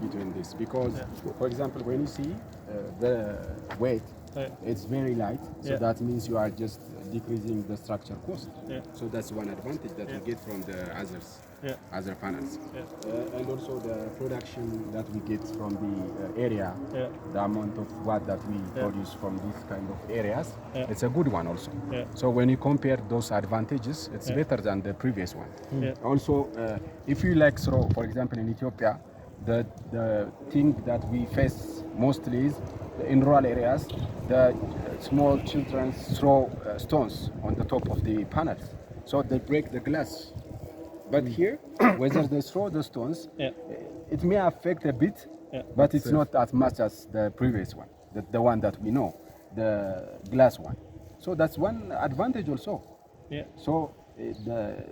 between this because, for example, when you see the weight, it's very light, so that means you are just decreasing the structure cost. So that's one advantage that we get from the other panels. And also the production that we get from the area, the amount of watt that we produce from these kind of areas, it's a good one also. So when you compare those advantages, it's better than the previous one. Also, if you like throw, for example, in Ethiopia, the thing that we face mostly is in rural areas, the small children throw stones on the top of the panels, so they break the glass. But here, whether they throw the stones, it may affect a bit, but it's not as much as the previous one, the one that we know, the glass one. So that's one advantage also. So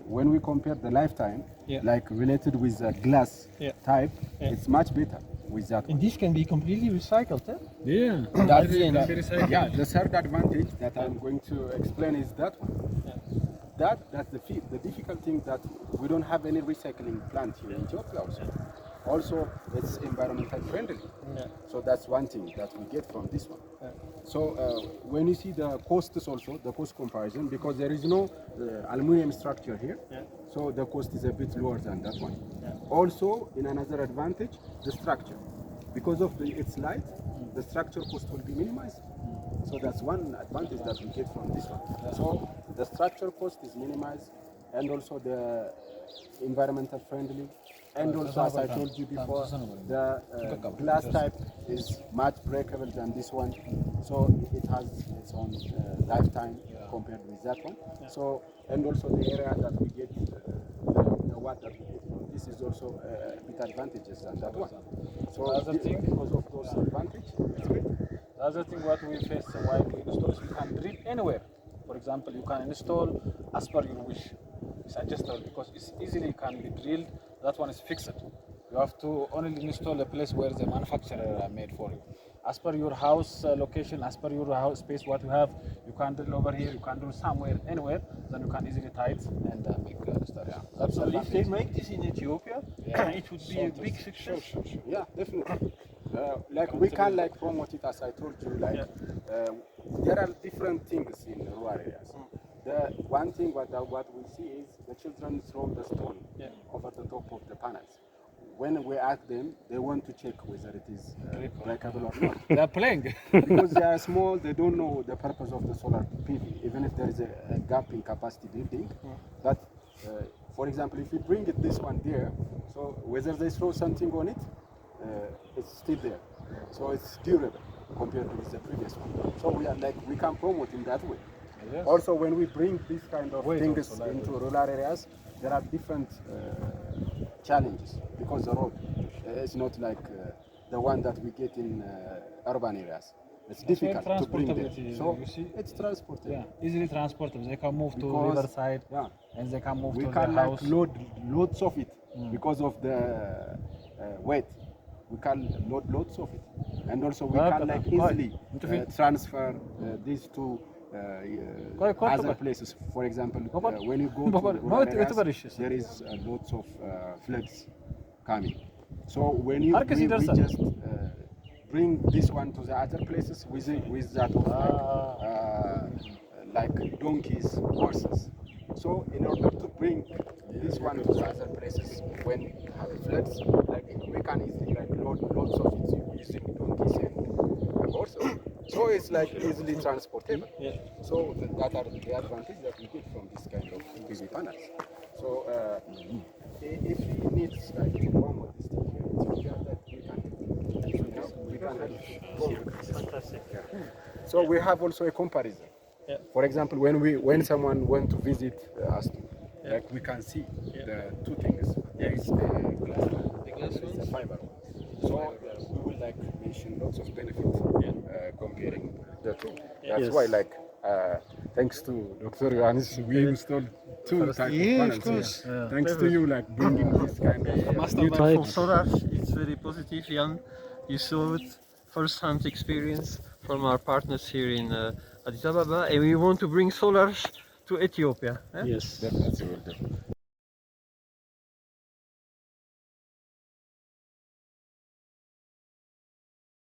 when we compare the lifetime, like related with the glass type, it's much better with that. And this can be completely recycled, eh? Yeah. That's the end. The third advantage that I'm going to explain is that one. That's the difficult thing, that we don't have any recycling plant here in Ethiopia also. Also, it's environmental friendly. So that's one thing that we get from this one. So when you see the costs also, the cost comparison, because there is no aluminum structure here, so the cost is a bit lower than that one. Also, in another advantage, the structure. Because of its light, the structure cost will be minimized. So that's one advantage that we get from this one. So the structure cost is minimized, and also the environmental friendly, and also, as I told you before, the glass type is much breakable than this one. So it has its own lifetime compared with that one. So, and also the area that we get, the watt that we get from this is also a bit advantages than that one. So other thing, because of those advantages, it's good. The other thing what we face while we install is we can drill anywhere. For example, you can install as per your wish. It's adjustable because it's easily can be drilled. That one is fixed. You have to only install a place where the manufacturer made for you. As per your house location, as per your house space, what you have, you can drill over here, you can do somewhere, anywhere, then you can easily tie it and make installation. That's So the if they make this in Ethiopia, it would be a big success. Yeah, definitely. Like we can like promote it, as I told you. Like there are different things in rural areas. The one thing what we see is the children throw the stone over the top of the panels. When we ask them, they want to check whether it is breakable or not. They are playing. Because they are small, they don't know the purpose of the solar PV, even if there is a gap in capacity building. But for example, if you bring it this one there, so whether they throw something on it, it's still there. So it's durable compared with the previous one. So we can promote in that way. Also, when we bring this kind of things into rural areas, there are different challenges because the road is not like the one that we get in urban areas. It's difficult to bring there. So it's transportable. Yeah, easily transportable. They can move to riverside, and they can move to the house. We can load loads of it because of the weight. We can load loads of it, and also we can like easily transfer these to other places. For example, when you go to rural areas, there is lots of floods coming. So when we just bring this one to the other places with that of like donkeys, horses. So in order to bring this one to the other places when you have floods, like we can easily like load lots of it using donkeys and horses. So it's like easily transportable. So that are the advantage that we get from this kind of PV panels. So if he needs like to promote this thing here in Ethiopia, that we can Fantastic. So we have also a comparison. For example, when someone went to visit us, like we can see the two things. There is the glass one, the fiber one. So we will like mention lots of benefits comparing the two. That's why like thanks to Dr. Yohannes, we installed two types of panels here. Thanks to you like bringing this kind of For solar, it's very positive, Jan. You saw it first-hand experience from our partners here in Addis Ababa, and we want to bring solar to Ethiopia. Yes, that's